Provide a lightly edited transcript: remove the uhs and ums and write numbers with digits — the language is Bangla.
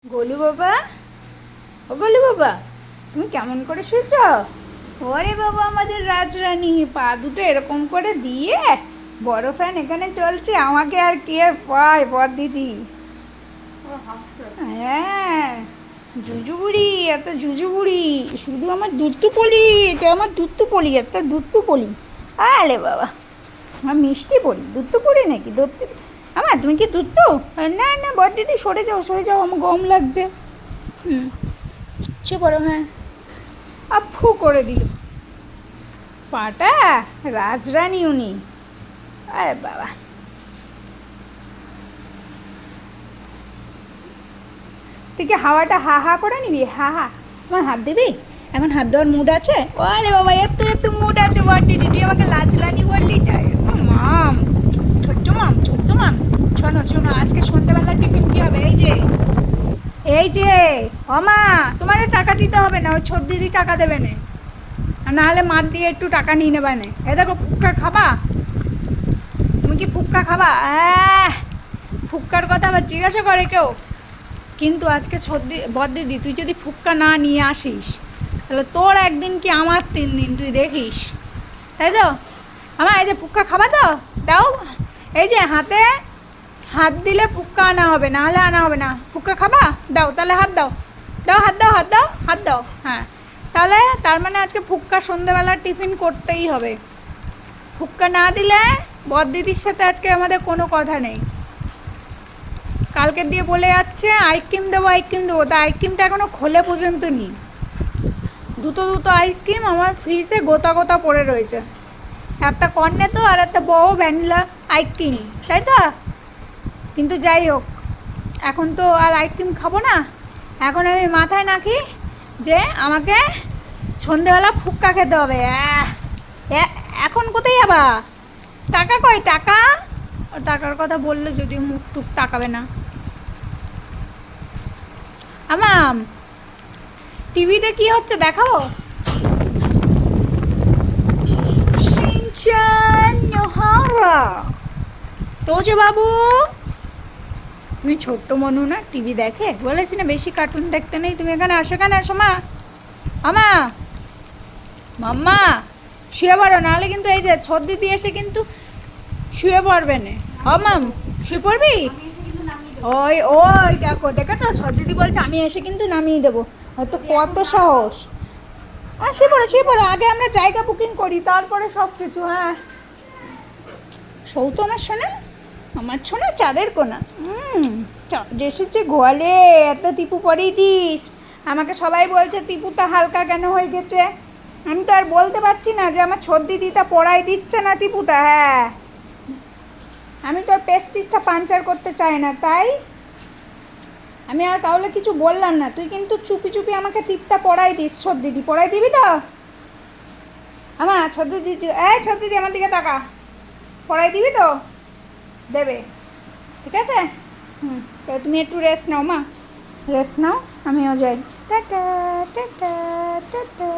গোলু বাবা, ও গোলু বাবা, তুমি কেমন করে শুয়েছ? ওরে বাবা, আমাদের রাজরানী পা দুটো এরকম করে দিয়ে বড় ফ্যান এখানে চলছে, আমাকে আর কে পায় বর দিদি। হ্যাঁ, জুজু বুড়ি, এত জুজু বুড়ি, শুধু আমার দুত্তু পলি, এটা আমার দুত্তু পলি, একটা দুত্তু পলি। আলে বাবা, আমার মিষ্টি পড়ি, দুত্তু পড়ি নাকি দত্তু? আমার তুমি কি দুত্তু? না না, বর দিদি সরে যাও সরে যাও, আমার গম লাগছে। হুম, সে পড়ো, হ্যাঁ। আফু করে দিল পাটা, রাজরানী উনি। আরে বাবা, তুই কি হাওয়াটা হা হা করে নিবি? হা হা, আমার হাত দিবি? এখন হাত দেওয়ার মুড আছে? ওরে বাবা, এত এত মুড আছে বর দিদি, তুই আমাকে লাজরানি বললি তাই? মাম, ছোট্ট মাম, ছোট্ট মাম, শোনো শোনো, আজকে সন্ধ্যাবেলার টিফিন কি হবে? এই যে এই যে, মা, তোমার টাকা দিতে হবে না, ওই ছোট দিদি টাকা দেবে না, নাহলে মার দিয়ে একটু টাকা নিয়ে নেবে না। এ দেখো, ফুক্কা খাবা? তুমি কি ফুক্কা খাবা? ফুক্কার কথা আবার জিজ্ঞাসা করে কেউ? কিন্তু আজকে বদ্দিদি, তুই যদি ফুক্কা না নিয়ে আসিস, তাহলে তোর একদিন কি আমার 3 দিন, তুই দেখিস। তাই তো? আমার এই যে ফুক্কা খাবা তো দাও, এই যে হাতে হাত দিলে ফুক্কা আনা হবে, নাহলে আনা হবে না। ফুক্কা খাবা? দাও তাহলে, হাত দাও, দাও হাত দাও, হাত দাও, হাত দাও। হ্যাঁ, তাহলে তার মানে আজকে ফুক্কা সন্ধ্যেবেলার টিফিন করতেই হবে। ফুক্কা না দিলে বদ্দিদির সাথে আজকে আমাদের কোনো কথা নেই। কালকে দিয়ে বলে যাচ্ছে আইসক্রিম দেবো আইসক্রিম দেবো, তা আইসক্রিমটা এখনও খোলে পর্যন্ত নিই। দুটো দুটো আইসক্রিম আমার ফ্রিজে গোতা গোতা পড়ে রয়েছে, একটা কর্নেতো আর একটা বড় ভ্যানিলা আইসক্রিম, তাই তো? কিন্তু যাই হোক, এখন তো আর আইসক্রিম খাবো না। এখন আমি মাথায় রাখি যে আমাকে সন্ধেবেলা ফুক্কা খেতে হবে। এখন কোথায় যাবা? টাকা কই টাকা? ও টাকার কথা বললে যদিও মুখ টুক তাকাবে না। আমাম, টিভিতে কি হচ্ছে দেখাবো? শিনচান নোহারা, তোজো বাবু, তুমি ছোট্ট মনু না, টিভি দেখে? বলেছি না বেশি কার্টুন দেখতে নেই। তুমি এখানে আসো, কেন আসো মা? আমা, মাম্মা, শুয়ে পড়ো, নাহলে কিন্তু এই যে ছোট দিদি এসে কিন্তু শুয়ে পড়বে না। মাম, শুয়ে পড়বি? ওই ওই দেখো, দেখেছো, ছোট দিদি বলছে আমি এসে কিন্তু নামিয়ে দেবো। হয়তো কত সাহস! শুয়ে পড়ো শুয়ে পড়ো, আগে আমরা জায়গা বুকিং করি, তারপরে সব কিছু। হ্যাঁ, সৌত আমার শোনা, আমার শোনা চাঁদের কোনা। চাঁদ এসেছে গোয়ালে, এত টিপু পরেই দিস। আমাকে সবাই বলছে টিপুটা হালকা কেন হয়ে গেছে। আমি তো আর বলতে পারছি না যে আমার ছোট দিদিটা পড়াই দিচ্ছে না টিপুটা। হ্যাঁ, আমি তো আর পেস্টিসটা পাঞ্চার করতে চাই না, তাই আমি আর কাউকে কিছু বললাম না। তুই কিন্তু চুপি চুপি আমাকে টিপটা পড়াই দিস। ছোট দিদি পড়াই দিবি তো? আমার ছোট দিদি, এই ছোট দিদি আমার দিকে তাকা, পড়াই দিবি তো? দেবে, ঠিক আছে? তাহলে তুমি একটু রেস্ট নাও মা, রেস্ট নাও, আমিও যাই। Tata tata tata.